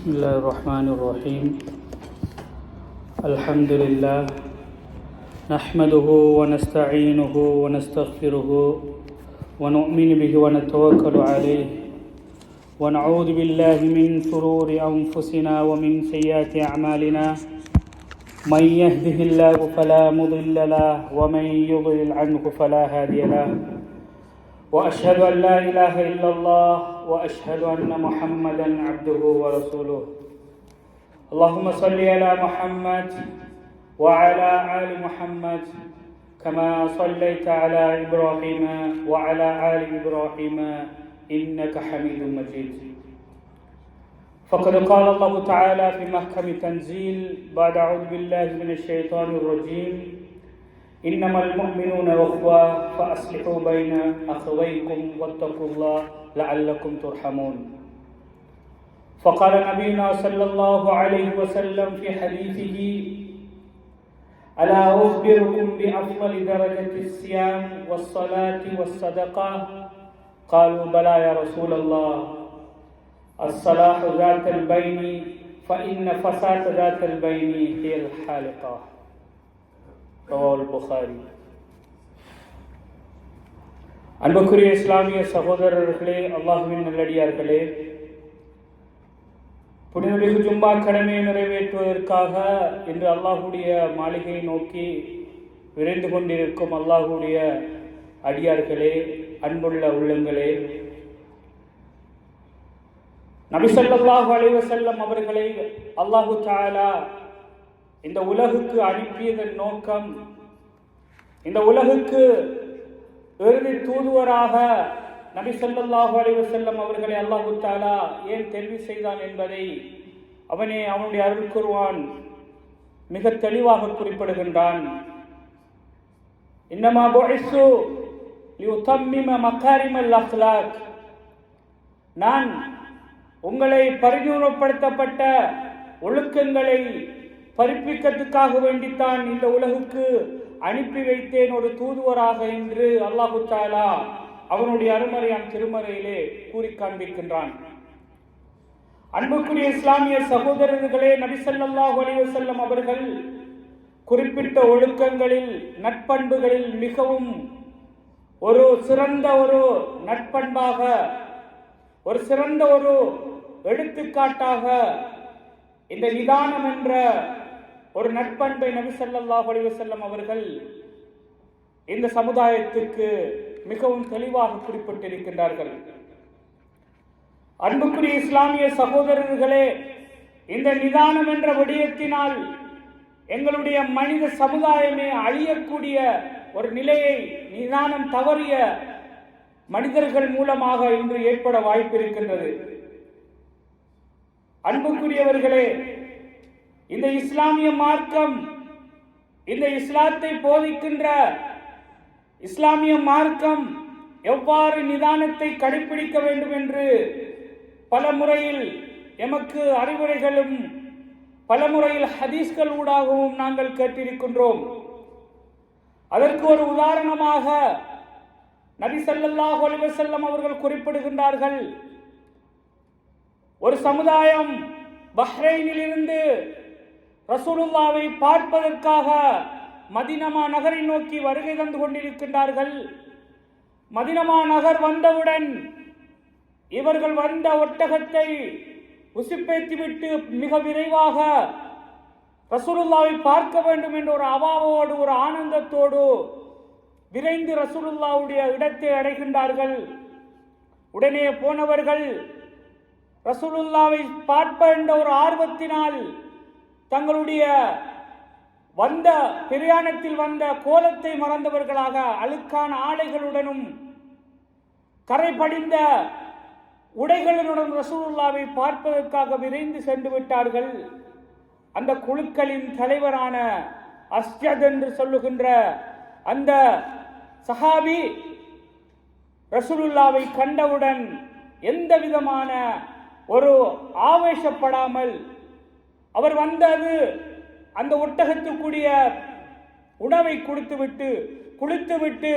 بسم الله الرحمن الرحيم. الحمد لله نحمده ونستعينه ونستغفره ونؤمن به ونتوكل عليه ونعوذ بالله من شرور أنفسنا ومن سيئات أعمالنا. من يهده الله فلا مضل له ومن يضلل عنه فلا هادي له. وأشهد أن لا إله إلا الله وأشهد أن محمدا عبده ورسوله. اللهم صل على محمد وعلى آل محمد كما صليت على إبراهيم وعلى آل إبراهيم إنك حميد مجيد. فقد قال الله تعالى في محكم تنزيل بعد أعوذ بالله من الشيطان الرجيم: إنما المؤمنون أخوة فأصلحوا بين أخويكم واتقوا الله لعلكم ترحمون. فقال نبينا صلى الله عليه وسلم في حديثه: ألا أخبركم بأفضل درجة الصيام والصلاة والصدقة؟ قالوا بلى يا رسول الله. الصلاح ذات البين فإن فساد ذات البين هي الحالقة. ரவால் புகாரி. அன்புக்குரிய இஸ்லாமிய சகோதரர்களே, அல்லாஹ்வின் நல்லடியார்களே, புனிதமிகு ஜும்மா கடமையை நிறைவேற்றுவதற்காக இன்று அல்லாஹுடைய மாளிகையை நோக்கி விரைந்து கொண்டிருக்கும் அல்லாஹுடைய அடியார்களே, அன்புள்ள உள்ளங்களே, நபி ஸல்லல்லாஹு அலைஹி வஸல்லம் அவர்களை அல்லாஹு தஆலா இந்த உலகுக்கு அனுப்பியதன் நோக்கம், இந்த உலகுக்கு இறுதி தூதுவராக நபி ஸல்லல்லாஹு அலைஹி வஸல்லம் அவர்களை அல்லாஹு தஆலா ஏன் தெரிவு செய்தான் என்பதை அவனுடைய அருள் குர்ஆன் மிக தெளிவாக குறிப்பிடுகின்றான். இன்னமா புஇஸு லியுதம்மிம மகாரிமல் அக்லாக். நான் உங்களை பரிபூர்ணப்படுத்தப்பட்ட ஒழுக்கங்களை பரிப்பிக்கிறதுக்காக வேண்டித்தான் இந்த உலகுக்கு அனுப்பி வைத்தேன் ஒரு தூதுவராக என்று அல்லாஹு தஆலா அவனுடைய அருமறையான் திருமறையிலே கூறி காண்பிக்கின்றான். அன்புக்குரிய இஸ்லாமிய சகோதரர்களே, நபி ஸல்லல்லாஹு அலைஹி வஸல்லம் அவர்கள் குறிப்பிட்ட ஒழுக்கங்களில், நட்பண்புகளில் மிகவும் ஒரு சிறந்த ஒரு நட்பண்பாக, ஒரு சிறந்த ஒரு எடுத்துக்காட்டாக இந்த நிதானம் என்ற ஒரு நட்பண்பை நபி ஸல்லல்லாஹு அலைஹி வஸல்லம் அவர்கள் இந்த சமுதாயத்துக்கு மிகவும் தெளிவாக குறிப்பிட்டிருக்கின்றார்கள். அன்புக்குரிய இஸ்லாமிய சகோதரர்களே, இந்த நிதானம் என்ற விடயத்தினால் எங்களுடைய மனித சமுதாயமே அழியக்கூடிய ஒரு நிலையை நிதானம் தவறிய மனிதர்கள் மூலமாக இன்று ஏற்பட வாய்ப்பிருக்கின்றது. அன்புக்குரியவர்களே, இந்த இஸ்லாமிய மார்க்கம், இந்த இஸ்லாத்தை போதிக்கின்ற இஸ்லாமிய மார்க்கம் எவ்வாறு நிதானத்தை கடைபிடிக்க வேண்டும் என்று பல முறையில் எமக்கு அறிவுரைகளும் பல முறையில் ஹதீஸ்கள் ஊடாகவும் நாங்கள் கேட்டிருக்கின்றோம். அதற்கு ஒரு உதாரணமாக நபி ஸல்லல்லாஹு அலைஹி வஸல்லம் அவர்கள் குறிப்பிடுகின்றார்கள். ஒரு சமுதாயம் பஹ்ரைனில் இருந்து ரசூலுல்லாவை பார்ப்பதற்காக மதீனா நகரை நோக்கி வருகை தந்து கொண்டிருக்கின்றார்கள். மதீனா நகர் வந்தவுடன் இவர்கள் வந்த ஒட்டகத்தை உசுப்பேற்றிவிட்டு மிக விரைவாக ரசூலுல்லாவை பார்க்க வேண்டும் என்ற ஒரு அவாவோடு, ஒரு ஆனந்தத்தோடு விரைந்து ரசூலுல்லாவுடைய இடத்தை அடைகின்றார்கள். உடனே போனவர்கள் ரசூலுல்லாவை பார்ப்ப என்ற ஒரு ஆர்வத்தினால் தங்களுடைய வந்த பிரயாணத்தில் வந்த கோலத்தை மறந்தவர்களாக அழுக்கான ஆடைகளுடனும் கரை படிந்த உடைகளுடன் ரசூலுல்லாவை பார்ப்பதற்காக விரைந்து சென்று விட்டார்கள். அந்த குழுக்களின் தலைவரான அஸ்ஜத் என்று சொல்லுகின்ற அந்த சஹாபி ரசூலுல்லாவை கண்டவுடன் எந்த விதமான ஒரு ஆவேசப்படாமல், அவர் வந்தது அந்த ஒட்டகத்துக்குரிய உணவை கொடுத்துவிட்டு, குளித்துவிட்டு,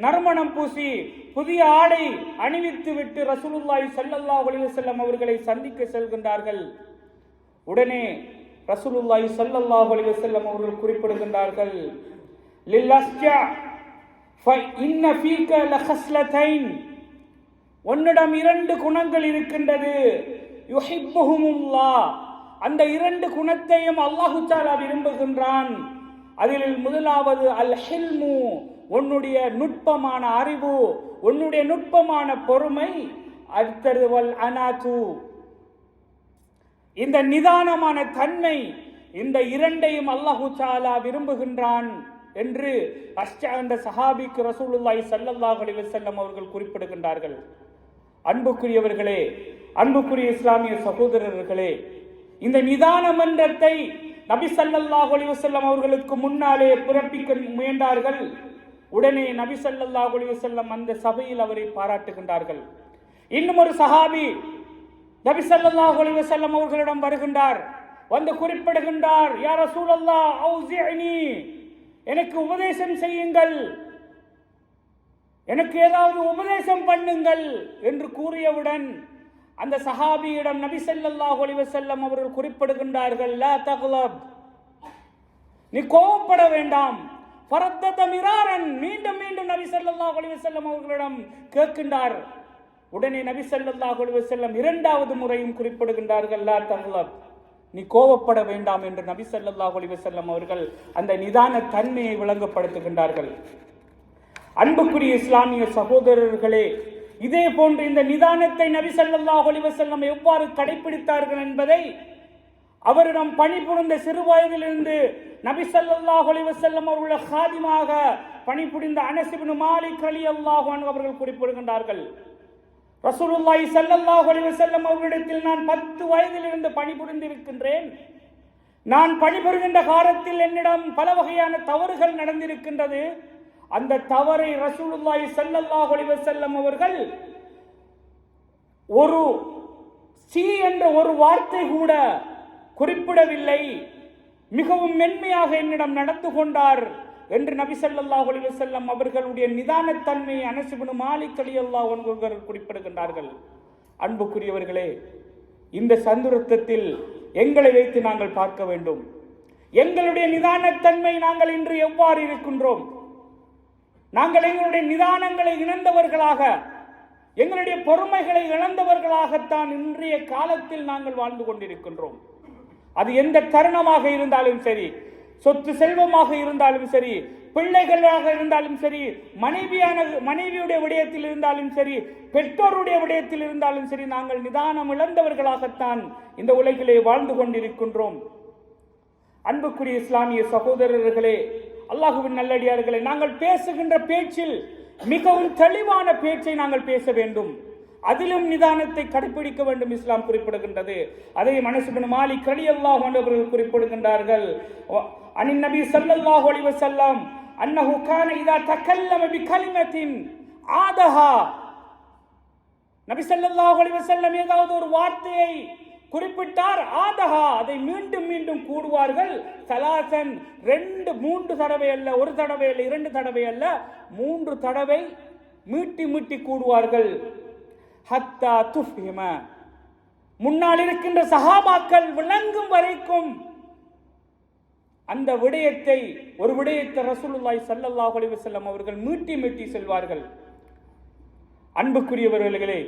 நறுமணம் பூசி, புதிய ஆடை அணிவித்து விட்டு ரசூலுல்லாஹி ஸல்லல்லாஹு அலைஹி வஸல்லம் அவர்களை சந்திக்க செல்கின்றார்கள். உடனே ரசூலுல்லாஹி ஸல்லல்லாஹு அலைஹி வஸல்லம் அவர்கள் குறிப்பிடுகின்றார்கள், லில்லஸ்ஜா ஃபஇன்ன ஃபீக லஹஸ்லதைன், உன்னிடம் 2 குணங்கள் இருக்கின்றது, யுஹிப்புஹுமுல்லாஹ், அந்த 2 குணத்தையும் அல்லாஹு தஆலா விரும்புகின்றான். அதில் முதலாவது அல் ஹில்மு, உன்னுடைய நுட்பமான அறிவு, உன்னுடைய நுட்பமான பொறுமை. அடுத்தது வல் அனாது, இந்த நிதானமான தன்மை. இந்த 2ஐயும் அல்லாஹு தஆலா விரும்புகின்றான் என்று அந்த சஹாபிக்கு ரசூலுல்லாஹி ஸல்லல்லாஹு அலைஹி வஸல்லம் அவர்கள் குறிப்பிடுகின்றார்கள். அன்புக்குரியவர்களே, அன்புக்குரிய இஸ்லாமிய சகோதரர்களே, இந்த நிதான மன்றத்தை நபி ஸல்லல்லாஹு அலைஹி வஸல்லம் அவர்களுக்கு முன்னாலே பிறப்பிக்க முயன்றார்கள். உடனே நபி ஸல்லல்லாஹு அலைஹி வஸல்லம் அந்த சபையில் அவரை பாராட்டுகின்றார்கள். இன்னும் ஒரு சஹாபி நபி ஸல்லல்லாஹு அலைஹி வஸல்லம் அவர்களிடம் வருகின்றார். வந்து குறிப்பிடுகின்றார், யா ரசூலல்லாஹ் அவுஸிஅனி, எனக்கு உபதேசம் செய்யுங்கள், எனக்கு ஏதாவது உபதேசம் பண்ணுங்கள் என்று கூறியவுடன் அந்த சஹாபியிடம் நபி ஸல்லல்லாஹு அலைஹி வஸல்லம் அவர்கள் குறிப்பிடுகின்றார்கள், லா தக்லப், நீ கோபப்பட வேண்டாம். ஃபரத்தத மிராரன், மீண்டும் மீண்டும் நபி ஸல்லல்லாஹு அலைஹி வஸல்லம் அவர்களிடம் கேட்கின்றார். உடனே நபி ஸல்லல்லாஹு அலைஹி வஸல்லம் 2வது முறையும் குறிப்பிடுகின்றார்கள், லா தக்லப், நீ கோபப்பட வேண்டாம் என்று நபி ஸல்லல்லாஹு அலைஹி வஸல்லம் அவர்கள் அந்த நிதான தன்மையை விளங்கப்படுத்துகின்றார்கள். அன்புக்குரிய இஸ்லாமிய சகோதரர்களே, இதே போன்று இந்த நிதானத்தை நபி ஸல்லல்லாஹு அலைஹி வஸல்லம் எவ்வாறு கடைபிடித்தார்கள் என்பதை அவரிடம் பணிபுரிந்த சிறு வயதிலிருந்து நபி ஸல்லல்லாஹு அலைஹி வஸல்லம் அவர்கள் காதிமாக பணிபுரிந்த அனஸ் இப்னு மாலிக் ரலியல்லாஹு அன்ஹு அவர்கள் குறிப்பிடுகின்றார்கள், ரசூலுல்லாஹி ஸல்லல்லாஹு அலைஹி வஸல்லம் அவர்களிடத்தில் நான் 10 வயதிலிருந்து பணிபுரிந்திருக்கின்றேன். நான் பணிபுரிகின்ற காலத்தில் என்னிடம் பல வகையான தவறுகள் நடந்திருக்கின்றது. அந்த தவறை ரசூலுல்லாஹி ஸல்லல்லாஹு அலைஹி வஸல்லம் அவர்கள் ஒரு சி என்ற ஒரு வார்த்தை கூட குறிப்பிடவில்லை, மிகவும் மென்மையாக என்னிடம் நடந்து கொண்டார் என்று நபி ஸல்லல்லாஹு அலைஹி வஸல்லம் அவர்களுடைய நிதானத்தன்மையை அனஸ் இப்னு மாலிக் ரலியல்லாஹு அன்ஹு அவர்கள் குறிப்பிடுகின்றார்கள். அன்புக்குரியவர்களே, இந்த சந்தர்ப்பத்தில் எங்களை வைத்து நாங்கள் பார்க்க வேண்டும். எங்களுடைய நிதானத்தன்மை நாங்கள் இன்று எவ்வாறு இருக்கின்றோம்? நாங்கள் எங்களுடைய நிதானங்களை இழந்தவர்களாக, எங்களுடைய பொறுமைகளை இழந்தவர்களாகத்தான் இன்றைய காலத்தில் நாங்கள் வாழ்ந்து கொண்டிருக்கின்றோம். அது எந்த தருணமாக இருந்தாலும் சரி, சொத்து செல்வமாக இருந்தாலும் சரி, பிள்ளைகளாக இருந்தாலும் சரி, மனைவியுடைய விடயத்தில் இருந்தாலும் சரி, பெற்றோருடைய விடயத்தில் இருந்தாலும் சரி, நாங்கள் நிதானம் இழந்தவர்களாகத்தான் இந்த உலகிலே வாழ்ந்து கொண்டிருக்கின்றோம். அன்புக்குரிய இஸ்லாமிய சகோதரர்களே, அல்லாஹுவின் நல்லடியார்களே, நாங்கள் பேசுகின்ற பேச்சில் மிகவும் தெளிவான பேச்சை நாங்கள் பேச வேண்டும். அதிலும் நிதானத்தை கடைபிடிக்க வேண்டும் இஸ்லாம் குறிப்பிடுகின்றது. அதை அனஸ் இப்னு மாலிக் ரலியல்லாஹு அன்ஹு அவர்கள் குறிப்பிடுகின்றார்கள், அன் நபி ஸல்லல்லாஹு அலைஹி வஸல்லம் அன்னஹு கான இதா தகல்லம பிகலிமத்தின் ஆதஹா, நபி ஸல்லல்லாஹு அலைஹி வஸல்லம் ஏதாவது ஒரு வார்த்தையை குறிப்பிட்டார், ஆதஹா, அதை மீண்டும் மீண்டும் கூடுவார்கள். சலாசன், 2-3 தடவை அல்ல, ஒரு தடவை அல்ல, 2 தடவை அல்ல, 3 தடவை மீட்டி மீட்டி கூடுவார்கள். ஹத்தா துஃபிம, முன்னால் இருக்கின்ற சஹாபாக்கள் விளங்கும் வரைக்கும் அந்த விடயத்தை, ஒரு விடயத்தை ரசூலுல்லாஹி ஸல்லல்லாஹு அலைஹி வஸல்லம் அவர்கள் மீட்டி மீட்டி செல்வார்கள். அன்புக்குரியவர்களே,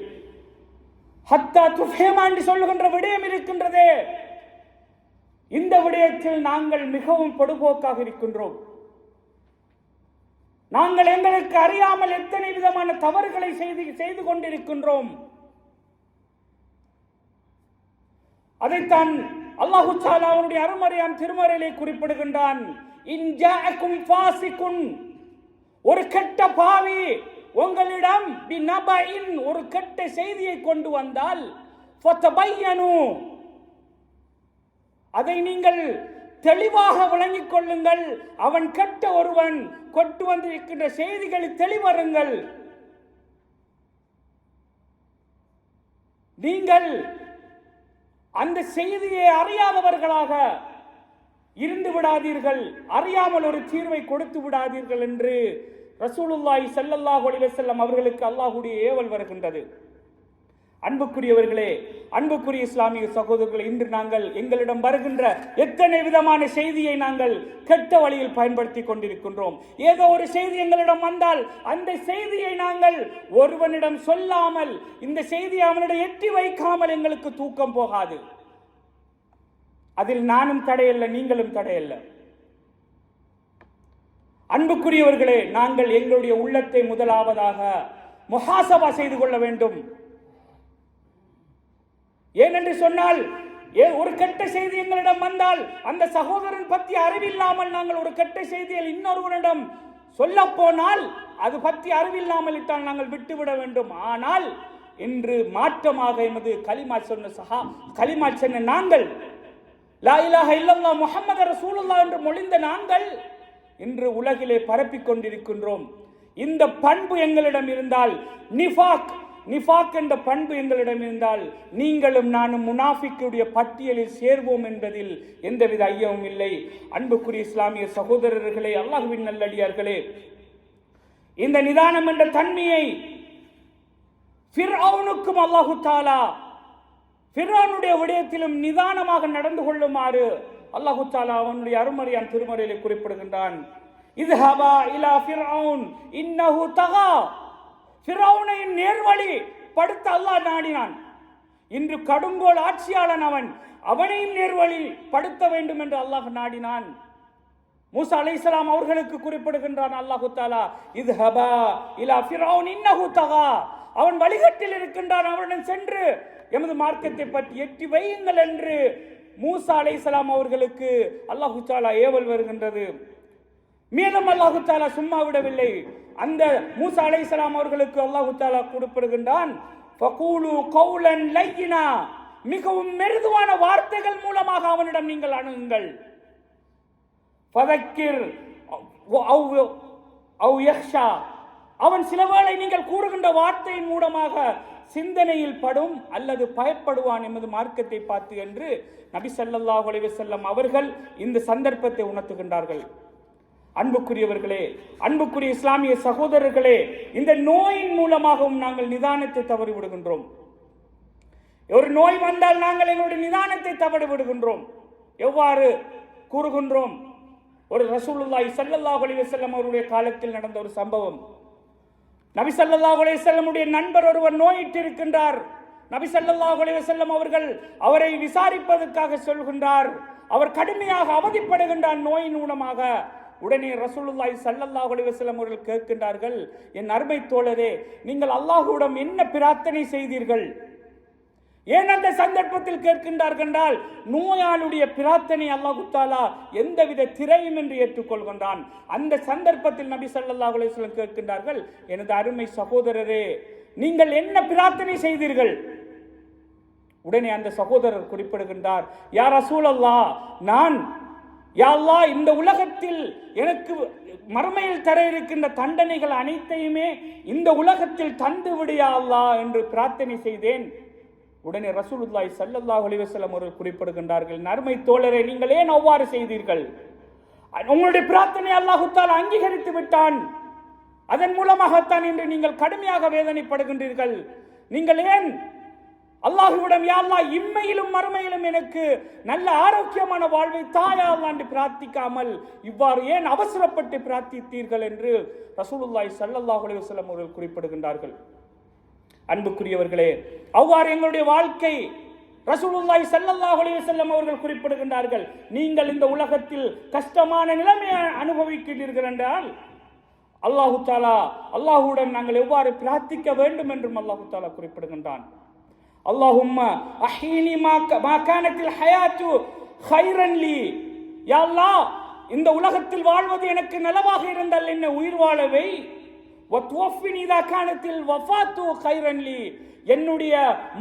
ஹத்தா துஃபிமா என்று சொல்லுகின்ற விடயம் இருக்கின்றதே, இந்த விடயத்தில் நாங்கள் மிகவும் பொடுபோக்காக இருக்கின்றோம். நாங்கள் எங்களுக்கு அறியாமல் எத்தனை விதமான தவறுகளை செய்து கொண்டிருக்கின்றோம். அதைத்தான் அல்லாஹு தஆலா அவருடைய அருமறையாம் திருமறையிலே குறிப்பிடுகின்றான், இன் ஜாஅக்கும் ஃபாசிகுன், ஒரு கெட்ட பாவி உங்களிடம் பினபஇன், ஒரு கெட்ட செய்தியை கொண்டு வந்தால், ஃபதபையனு, அதை நீங்கள் தெளிவாக விளங்கிக் கொள்ளுங்கள். அவன் கெட்ட ஒருவன் கொண்டு வந்திருக்கின்ற செய்திகளில் தெளிவருங்கள். நீங்கள் அந்த செய்தியை அறியாதவர்களாக இருந்து விடாதீர்கள், அறியாமல் ஒரு தீர்வை கொடுத்து விடாதீர்கள் என்று ரசூலுல்லாஹி ஸல்லல்லாஹு அலைஹி வஸல்லம் அவர்களுக்கு அல்லாஹ்வுடைய ஏவல் வருகின்றது. அன்புக்குரியவர்களே, அன்புக்குரிய இஸ்லாமிய சகோதரர்கள், இன்று நாங்கள் எங்களிடம் வருகின்ற எத்தனை விதமான செய்தியை நாங்கள் கெட்ட வழியில் பயன்படுத்தி கொண்டிருக்கின்றோம். ஏதோ ஒரு செய்தி எங்களிடம் வந்தால் அந்த செய்தியை நாங்கள் ஒருவனிடம் சொல்லாமல், இந்த செய்தியை அவனிடம் எட்டி வைக்காமல் எங்களுக்கு தூக்கம் போகாது. அதில் நானும் தடையல்ல, நீங்களும் தடையல்ல. அன்புக்குரியவர்களே, நாங்கள் எங்களுடைய உள்ளத்தை முதலாவதாக முஹாசபா செய்து கொள்ள வேண்டும். ஏனென்று சொன்னால், ஒரு கெட்ட செய்தி எங்களிடம் வந்தால் அந்த சகோதரன் பற்றி அறிவில்லாமல் நாங்கள் ஒரு கெட்ட செய்தியை இன்னொருவரிடம் சொல்ல போனால் அது பற்றி அறிவில்லாமல் இட்டால் நாங்கள் விட்டுவிட வேண்டும். ஆனால் இன்று மாற்றமாக எமது கலிமா சொன்ன நாங்கள், லா இலாஹ இல்லல்லாஹ் முஹம்மது ரசூலுல்லாஹ் என்று மொழிந்த நாங்கள் இன்று உலகிலே பரப்பிக் கொண்டிருக்கின்றோம். இந்த பண்பு எங்களிடம் இருந்தால், நிஃபாக் என்ற பண்பு எங்களிடம் இருந்தால், நீங்களும் நானும் முனாஃபிக்குடைய பட்டியலில் சேர்வோம் என்பதில் எந்தவித ஐயமும் இல்லை. அன்புக்குரிய இஸ்லாமிய சகோதரர்களே, அல்லாஹ்வின் நல்லடியார்களே, இந்த நிதானம் என்ற தன்மையை ஃபிர்அவுனுக்கும் அல்லாஹு தஆலா ஃபிர்அவுனுடைய விடயத்திலும் நிதானமாக நடந்து கொள்ளுமாறு அல்லாஹு தஆலா அவனுடைய அருமறையான் திருமறையிலே குறிப்பிடுகின்றான். இத்ஹபா இலா ஃபிர்அவுன் இன்னஹு தகா. ஃபிர்அவுனை நேர்வழி படுத்த அல்லாஹ் நாடினான். இன்று கடுங்கோல் ஆட்சியாளன் அவனையும் நேர்வழி படுத்த வேண்டும் என்று அல்லாஹ் நாடினான். மூசா அலைஹிஸ்ஸலாம் அவர்களுக்கு குறிப்பிடுகின்றான் அல்லாஹு தஆலா, இத்ஹபா இலா ஃபிர்அவுன் இன்னஹு தகா. அவன் வழிகட்டில் இருக்கின்றான், அவனுடன் சென்று எமது மார்க்கத்தை பற்றி எட்டி வையுங்கள் என்று மூசா அலைஹிஸ்ஸலாம் அவர்களுக்கு அல்லாஹு தஆலா ஏவல் வருகின்றது. மேலும் அல்லாஹு தஆலா சும்மா விடவில்லை. அந்த மூசா அலைஹிஸ்ஸலாம் அவர்களுக்கு அல்லாஹு தஆலா குறிப்பிடுகின்றான், ஃபகூலு கௌலன் லையினா. மிகவும் மெருதுவான வார்த்தைகள் மூலமாக அவனிடம் நீங்கள் அணுகுங்கள். ஃபதக்கிர் அவ் யக்ஷா. அவன் சிலவேளை நீங்கள் கூறுகின்ற வார்த்தையின் மூலமாக சிந்தனையில் படும் அல்லது பயப்படுவான் எமது மார்க்கத்தை பார்த்து என்று நபி ஸல்லல்லாஹு அலைஹி வஸல்லம் அவர்கள் இந்த சந்தர்ப்பத்தை உணர்த்துகின்றார்கள். அன்புக்குரியவர்களே, அன்புக்குரிய இஸ்லாமிய சகோதரர்களே, இந்த நோயின் மூலமாகவும் நாங்கள் நிதானத்தை தவறி விடுகின்றோம். ஒரு நோய் வந்தால் நாங்கள் எங்களுடைய நிதானத்தை தவறி விடுகின்றோம். எவ்வாறு கூறுகின்றோம்? ஒரு ரசூலுல்லாஹி ஸல்லல்லாஹு அலைஹி வஸல்லம் அவருடைய காலத்தில் நடந்த ஒரு சம்பவம். நபி ஸல்லல்லாஹு அலைஹி வஸல்லமுடைய நண்பர் ஒருவர் நோயிட்டு இருக்கின்றார். நபி ஸல்லல்லாஹு அலைஹி வஸல்லம் அவர்கள் அவரை விசாரிப்பதற்காக சொல்கின்றார். அவர் கடுமையாக அவதிப்படுகின்றார் நோயின் மூலமாக. உடனே ரசூலுல்லாஹி ஸல்லல்லாஹு அலைஹி வஸல்லம் அவர்கள் கேட்கின்றார்கள், என் அருமை தோழரே, நீங்கள் அல்லாஹ்விடம் என்ன பிரார்த்தனை செய்தீர்கள்? ஏன் அந்த சந்தர்ப்பத்தில் கேட்கின்றார்கள் என்றால், நோயாளுடைய பிரார்த்தனை அல்லாஹ் தஆலா எந்தவித திரையும் என்று ஏற்றுக்கொள்கின்றான். அந்த சந்தர்ப்பத்தில் நபி ஸல்லல்லாஹு அலைஹி வஸல்லம் கேட்கின்றார்கள், எனது அருமை சகோதரரே, நீங்கள் என்ன பிரார்த்தனை செய்தீர்கள்? உடனே அந்த சகோதரர் குறிப்பிடுகின்றார், யா ரசூலல்லாஹ், நான் யா அல்லாஹ், இந்த உலகத்தில் எனக்கு மறுமையில் தர இருக்கின்ற தண்டனைகள் அனைத்தையுமே இந்த உலகத்தில் தந்து விடு யா அல்லாஹ் என்று பிரார்த்தனை செய்தேன். உடனே ரசூலுல்லாஹி ஸல்லல்லாஹு அலைஹி வஸல்லம் அவர்கள் குறிப்பிடுகின்றார்கள், நறுமை தோழரே, நீங்கள் ஏன் அவ்வாறு செய்தீர்கள்? உங்களுடைய பிரார்த்தனை அல்லாஹ் தஆலா அங்கீகரித்து விட்டான். அதன் மூலமாகத்தான் இன்று நீங்கள் கடுமையாக வேதனைப்படுகின்றீர்கள். நீங்கள் ஏன் அல்லாஹ்விடம் யா அல்லாஹ் இம்மையிலும் மறுமையிலும் எனக்கு நல்ல ஆரோக்கியமான வாழ்வை தாயா அல்லாஹ் என்று பிரார்த்திக்காமல் இவ்வாறு ஏன் அவசரப்பட்டு பிரார்த்தித்தீர்கள் என்று ரசூலுல்லாஹி ஸல்லல்லாஹு அலைஹி வஸல்லம் அவர்கள் குறிப்பிடுகின்றார்கள். அன்புக்குரியவர்களே, அவ்வாறு எங்களுடைய வாழ்க்கை ரசூலுல்லாஹி ஸல்லல்லாஹு அலைஹி வஸல்லம் அவர்கள் குறிப்பிடுகின்றார்கள், நீங்கள் இந்த உலகத்தில் கஷ்டமான நிலைமையை அனுபவிக்கிறீர்கள் என்றால் அல்லாஹு தஆலா அல்லாஹ்வுடன் நாங்கள் எவ்வாறு பிரார்த்திக்க வேண்டும் என்றும் அல்லாஹு தஆலா குறிப்பிடுகின்றான். அல்லாஹும்ம அஹீனி மா கானத்தில் ஹயாத்து கைரன் லீ. யா அல்லாஹ், இந்த உலகத்தில் வாழ்வது எனக்கு நலவாக இருந்தால் என்ன உயிர் வாழவை. வத்வஃபினி இதா கானத்தில் வஃபாத்து கைரன் லீ. என்னுடைய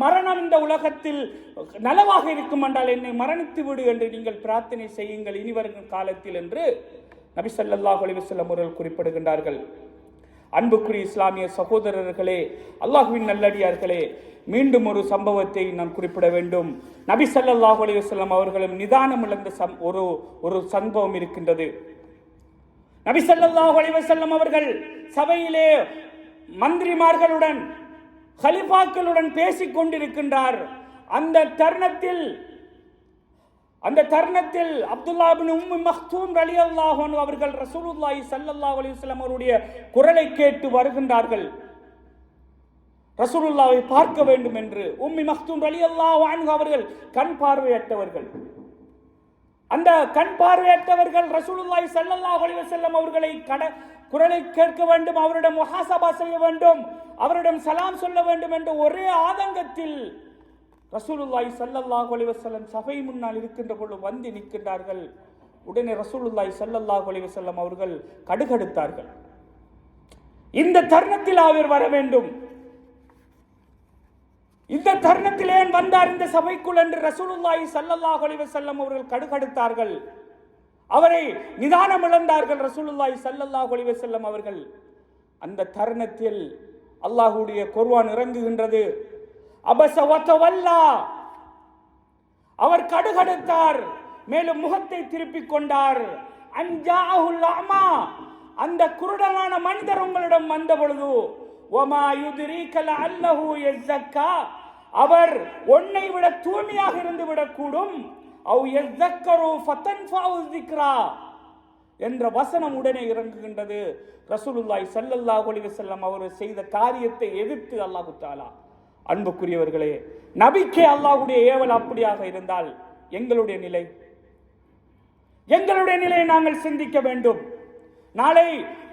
மரணம் இந்த உலகத்தில் நலவாக இருக்கும் என்றால் என்னை மரணித்து விடு என்று நீங்கள் பிரார்த்தனை செய்யுங்கள் இனி வரும் காலத்தில் என்று நபி ஸல்லல்லாஹு அலைஹி வஸல்லம் அவர்கள் குறிப்பிடுகின்றார்கள். அன்புக்குரிய இஸ்லாமிய சகோதரர்களே, அல்லாஹ்வின் நல்லடியார்களே, மீண்டும் ஒரு சம்பவத்தை நான் குறிப்பிட வேண்டும். நபி ஸல்லல்லாஹு அலைஹி வஸல்லம் அவர்களும் நிதானம் இழந்த ஒரு சம்பவம் இருக்கின்றது. நபி ஸல்லல்லாஹு அலைஹி வஸல்லம் அவர்கள் சபையிலே மந்திரிமார்களுடன் கலிஃபாக்களுடன் பேசிக் கொண்டிருக்கின்றார். அந்த தருணத்தில் அப்துல்லா இப்னு உம்மு மக்தூம் ரலியல்லாஹு அன்ஹு அவர்கள் ரசூலுல்லாஹி ஸல்லல்லாஹு அலைஹி வஸல்லம் அவருடைய குரலை கேட்டு வருகின்றார்கள். ரசூலுல்லாஹை பார்க்க வேண்டும் என்று. உம்மு மக்தூம் ரலியல்லாஹு அன்ஹு அவர்கள் கண் பார்வையற்றவர்கள். அந்த கண் பார்வையற்றவர்கள் ரசூலுல்லாஹி ஸல்லல்லாஹு அலைஹி வஸல்லம் அவர்களை குரலை கேட்க வேண்டும், அவரிடம் முஹாசபா செய்ய வேண்டும், அவரிடம் சலாம் சொல்ல வேண்டும் என்ற ஒரே ஆதங்கத்தில் ரசூலுல்லாஹி ஸல்லல்லாஹு அலைஹி வஸல்லம் சபை முன்னால் இருக்கின்ற பொழுது வந்து நிற்கின்றார்கள். உடனே ரசூலுல்லாஹி ஸல்லல்லாஹு அலைஹி வஸல்லம் அவர்கள் கடுகடுத்தார்கள். இந்த தருணத்தில் அவர் வர வேண்டும், இந்த தருணத்தில் ஏன் வந்தார் இந்த சபைக்குள் என்று ரசூலுல்லாஹி ஸல்லல்லாஹு அலைஹி வஸல்லம் அவர்கள் கடுகடுத்தார்கள். அவரை நிதானம் இழந்தார்கள் ரசூலுல்லாஹி ஸல்லல்லாஹு அலைஹி வஸல்லம் அவர்கள். அந்த தருணத்தில் அல்லாஹ்வுடைய குர்ஆன் இறங்குகின்றது. அபஸ வதவல்லா, அவர் கடுகடுத்தார், மேலும் முகத்தை திருப்பிக் கொண்டார். அன்ஜாஹுல் அமா, அந்த குருடனான மனிதர் உங்களிடம் வந்த பொழுது வமா யுத்ரீக லஅல்லஹு யஸக்கா, அவர் உன்னை விட தூய்மையாக இருந்து விடக்கூடும். அவ் யஸக்கரு ஃபதன்ஃபஉ ذிக்ரா என்ற வசனம் உடனே இறங்குகின்றது. ரசூலுல்லாஹி ஸல்லல்லாஹு அலைஹி வஸல்லம் அவர் செய்த காரியத்தை எதிர்த்து அல்லாஹ் தஆலா, அன்புக்குரியவர்களே, நபிக்கே அல்லாஹ்வுடைய ஏவல் அப்படியாக இருந்தால் எங்களுடைய நிலை நாங்கள் சிந்திக்க வேண்டும். நாளை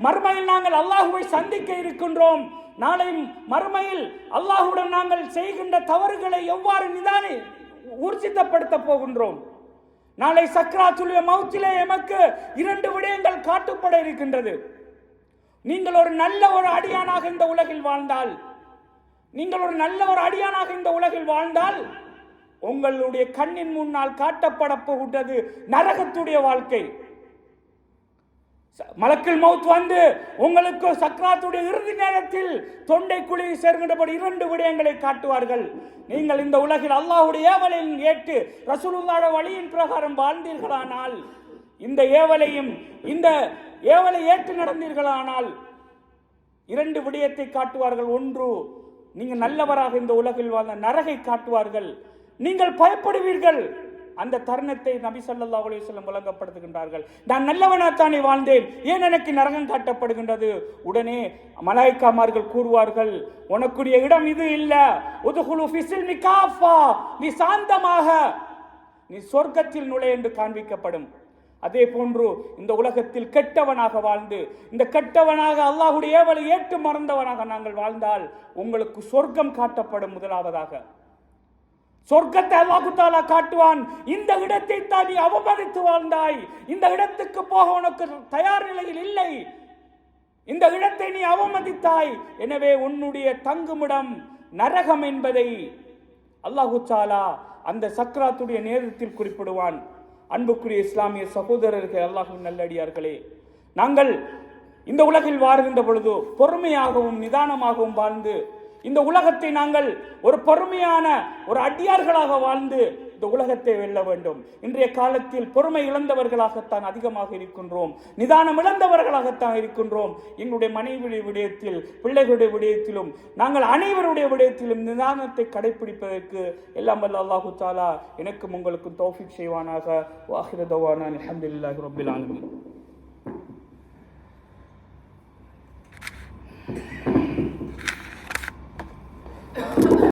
மறுமையில் நாங்கள் அல்லாஹ்வை சந்திக்க இருக்கின்றோம். நாளை மறுமையில் அல்லாஹ்வுடன் நாங்கள் செய்கின்ற தவறுகளை எவ்வாறு ஊர்ஜிதப்படுத்த போகின்றோம். நாளை சக்ராத்துல் மௌத்திலே எமக்கு 2 விடயங்கள் காட்டப்பட இருக்கின்றது. நீங்கள் ஒரு நல்ல ஒரு அடியானாக இந்த உலகில் வாழ்ந்தால் உங்களுடைய கண்ணின் முன்னால் காட்டப்பட போகின்றது நரகத்துடைய வாழ்க்கை. மலக்குல் மௌத் வந்து உங்களுக்கு சக்ராத்துடைய இறுதி நேரத்தில் தொண்டை குழியை சேர்கின்றபடி 2 விடயங்களை காட்டுவார்கள். நீங்கள் இந்த உலகில் அல்லாஹ்வுடைய ஏவலை ஏற்று ரசூலுல்லாஹ்வுடைய வழியின் பிரகாரம் வாழ்ந்தீர்களானால், இந்த ஏவலை ஏற்று நடந்தீர்களானால் 2 விடயத்தை காட்டுவார்கள். ஒன்று, நீங்கள் நல்லவராக இந்த உலகில் வாழ்ந்த நரகை காட்டுவார்கள். நீங்கள் பயப்படுவீர்கள். அந்த தருணத்தை நபி ஸல்லல்லாஹு அலைஹி வஸல்லம் வழங்கப்படுத்துகின்றார்கள். நான் நல்லவனாத்தானே வாழ்ந்தேன், ஏன் எனக்கு நரகம் காட்டப்படுகின்றது? உடனே மலாயிக்காமார்கள் கூறுவார்கள், உனக்குரிய இடம் இது இல்ல, உதுகுலு ஃபிஸ்ஸில்மி காஃபா, நீ சாந்தமாக நீ சொர்க்கத்தில் நுழை என்று காண்பிக்கப்படும். அதே போன்று இந்த உலகத்தில் கெட்டவனாக வாழ்ந்து, இந்த கெட்டவனாக அல்லாஹ்வுடைய ஏவலை ஏற்று மறந்தவனாக நாங்கள் வாழ்ந்தால் உங்களுக்கு சொர்க்கம் காட்டப்படும். முதலாவதாக சொர்க்கத்தை அல்லாஹ் தஆலா காட்டுவான். இந்த இடத்தை தான் நீ அவமதித்து வாழ்ந்தாய், இந்த இடத்துக்கு போக உனக்கு தயார் நிலையில் இல்லை, இந்த இடத்தை நீ அவமதித்தாய், எனவே உன்னுடைய தங்குமிடம் நரகம் என்பதை அல்லாஹ் தஆலா அந்த சக்ராத்துடைய நேரத்தில் குறிப்பிடுவான். அன்புக்குரிய இஸ்லாமிய சகோதரர்கள், அல்லாஹ்வின் நல்லடியார்களே, நாங்கள் இந்த உலகில் வாழ்கின்ற பொழுது பொறுமையாகவும் நிதானமாகவும் வாழ்ந்து, இந்த உலகத்தை நாங்கள் ஒரு பொறுமையான ஒரு அடியார்களாக வாழ்ந்து இந்த உலகத்தை வெல்ல வேண்டும். இன்றைய காலத்தில் பொறுமை இழந்தவர்களாகத்தான் அதிகமாக இருக்கின்றோம், நிதானம் இழந்தவர்களாகத்தான் இருக்கின்றோம். எங்களுடைய மனைவியுடைய விடயத்தில், பிள்ளைகளுடைய விடயத்திலும், நாங்கள் அனைவருடைய விடயத்திலும் நிதானத்தை கடைபிடிப்பதற்கு எல்லாம் வல்ல அல்லாஹு தஆலா எனக்கும் உங்களுக்கும் தௌஃபீக் செய்வானாக. வாஹிரு தவானா அல்ஹம்துலில்லாஹி ரப்பில் ஆலமீன்.